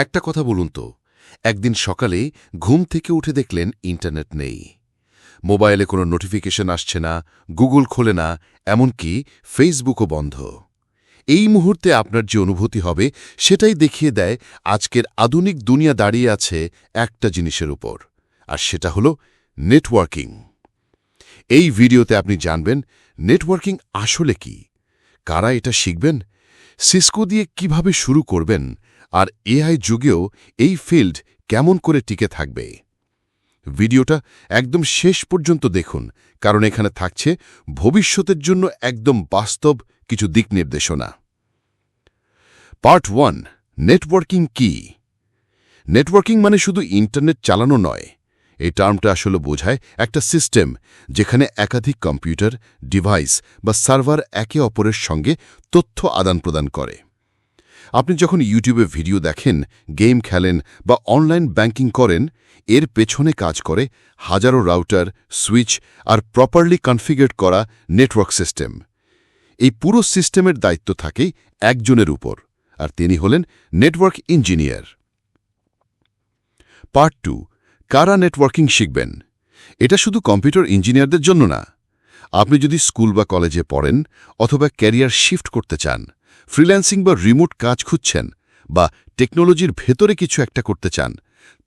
একটা কথা বলুন তো, একদিন সকালে ঘুম থেকে উঠে দেখলেন ইন্টারনেট নেই, মোবাইলে কোনো নোটিফিকেশন আসছে না, গুগল খোলে না, এমনকি ফেসবুকও বন্ধ। এই মুহূর্তে আপনার যে অনুভূতি হবে সেটাই দেখিয়ে দেয় আজকের আধুনিক দুনিয়া দাঁড়িয়ে আছে একটা জিনিসের উপর, আর সেটা হলো নেটওয়ার্কিং। এই ভিডিওতে আপনি জানবেন নেটওয়ার্কিং আসলে কি, কারা এটা শিখবেন, সিসকো দিয়ে কিভাবে শুরু করবেন, আর এআই যুগেও এই ফিল্ড কেমন করে টিকে থাকবে। ভিডিওটা একদম শেষ পর্যন্ত দেখুন, কারণ এখানে থাকছে ভবিষ্যতের জন্য একদম বাস্তব কিছু দিক নির্দেশনা। পার্ট 1, নেটওয়ার্কিং কি? নেটওয়ার্কিং মানে শুধু ইন্টারনেট চালানো নয়। এই টার্মটা আসলে বোঝায় একটা সিস্টেম যেখানে একাধিক কম্পিউটার, ডিভাইস বা সার্ভার একে অপরের সঙ্গে তথ্য আদান প্রদান করে। আপনি যখন ইউটিউবে ভিডিও দেখেন, গেম খেলেন বা অনলাইন ব্যাংকিং করেন, এর পেছনে কাজ করে হাজারো রাউটার, সুইচ আর প্রপারলি কনফিগার করা নেটওয়ার্ক সিস্টেম। এই পুরো সিস্টেমের দায়িত্ব থাকে একজনের উপর, আর তিনি হলেন নেটওয়ার্ক ইঞ্জিনিয়ার। পার্ট 2, কারা নেটওয়ার্কিং শিখবেন? এটা শুধু কম্পিউটার ইঞ্জিনিয়ারদের জন্য না। আপনি যদি স্কুল বা কলেজে পড়েন, অথবা ক্যারিয়ার শিফট করতে চান, ফ্রিল্যান্সিং বা রিমোট কাজ খুঁজছেন, বা টেকনোলজির ভেতরে কিছু একটা করতে চান,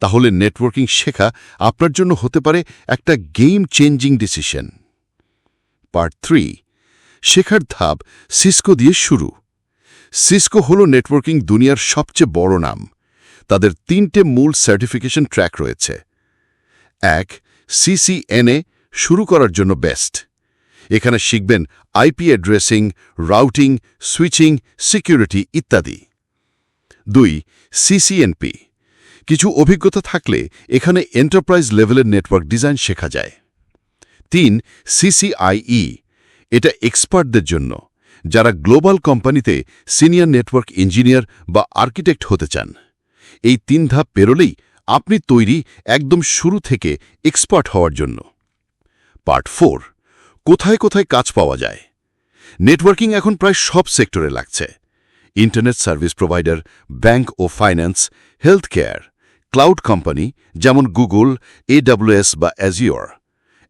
তাহলে নেটওয়ার্কিং শেখা আপনার জন্য হতে পারে একটা গেম চেঞ্জিং ডিসিশন। পার্ট 3, শেখার ধাপ সিসকো দিয়ে শুরু। সিসকো হল নেটওয়ার্কিং দুনিয়ার সবচেয়ে বড় নাম। তাদের 3টে মূল সার্টিফিকেশন ট্র্যাক রয়েছে। 1, CCNA, শুরু করার জন্য বেস্ট। এখানে শিখবেন IP addressing, routing, switching, security ইত্যাদি। 2, CCNP, কিছু অভিজ্ঞতা থাকলে এখানে এন্টারপ্রাইজ লেভেলের নেটওয়ার্ক ডিজাইন শেখা যায়। 3, CCIE, এটা এক্সপার্টদের জন্য, যারা গ্লোবাল কোম্পানিতে সিনিয়র নেটওয়ার্ক ইঞ্জিনিয়ার বা আর্কিটেক্ট হতে চান। এই 3 ধাপ পেরোলেই আপনি তৈরি একদম শুরু থেকে এক্সপার্ট হওয়ার জন্য। পার্ট 4, কোথায় কোথায় কাজ পাওয়া যায়? নেটওয়ার্কিং এখন প্রায় সব সেক্টরে লাগছে। ইন্টারনেট সার্ভিস প্রোভাইডার, ব্যাংক ও finance, health care, cloud company যেমন গুগল, AWS বা অ্যাজিওর,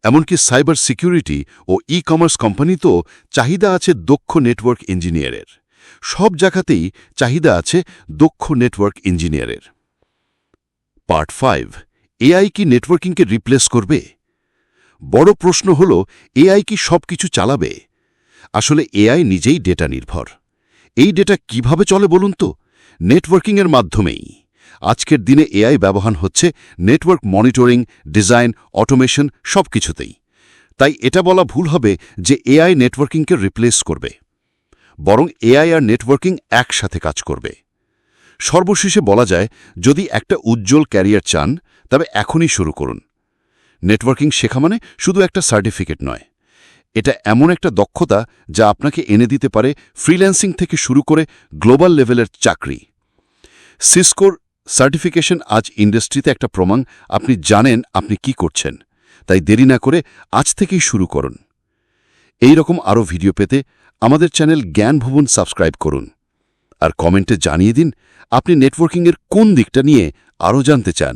এমনকি সাইবার সিকিউরিটি ও ই-কমার্স কোম্পানিতেও চাহিদা আছে দক্ষ নেটওয়ার্ক ইঞ্জিনিয়ারের। সব জায়গাতেই চাহিদা আছে দক্ষ নেটওয়ার্ক ইঞ্জিনিয়ারের। পার্ট 5, এআই কি নেটওয়ার্কিংকে রিপ্লেস করবে? বড় প্রশ্ন হল, এআই কি সব কিছু চালাবে? আসলে এআই নিজেই ডেটা নির্ভর। এই ডেটা কিভাবে চলে বলুন তো? নেটওয়ার্কিংয়ের মাধ্যমেই। আজকের দিনে এআই ব্যবহার হচ্ছে নেটওয়ার্ক মনিটরিং, ডিজাইন, অটোমেশন সব কিছুতেই। তাই এটা বলা ভুল হবে যে এআই নেটওয়ার্কিংকে রিপ্লেস করবে। বরং এআই আর নেটওয়ার্কিং একসাথে কাজ করবে। সর্বশেষে বলা যায়, যদি একটা উজ্জ্বল ক্যারিয়ার চান, তবে এখনই শুরু করুন। নেটওয়ার্কিং শেখা মানে শুধু একটা সার্টিফিকেট নয়, এটা এমন একটা দক্ষতা যা আপনাকে এনে দিতে পারে ফ্রিল্যান্সিং থেকে শুরু করে গ্লোবাল লেভেলের চাকরি। সিসকোর সার্টিফিকেশন আজ ইন্ডাস্ট্রিতে একটা প্রমাণ আপনি জানেন আপনি কি করছেন। তাই দেরি না করে আজ থেকেই শুরু করুন। এই রকম আরও ভিডিও পেতে আমাদের চ্যানেল জ্ঞান ভুবন সাবস্ক্রাইব করুন, আর কমেন্টে জানিয়ে দিন আপনি নেটওয়ার্কিংয়ের কোন দিকটা নিয়ে আরও জানতে চান।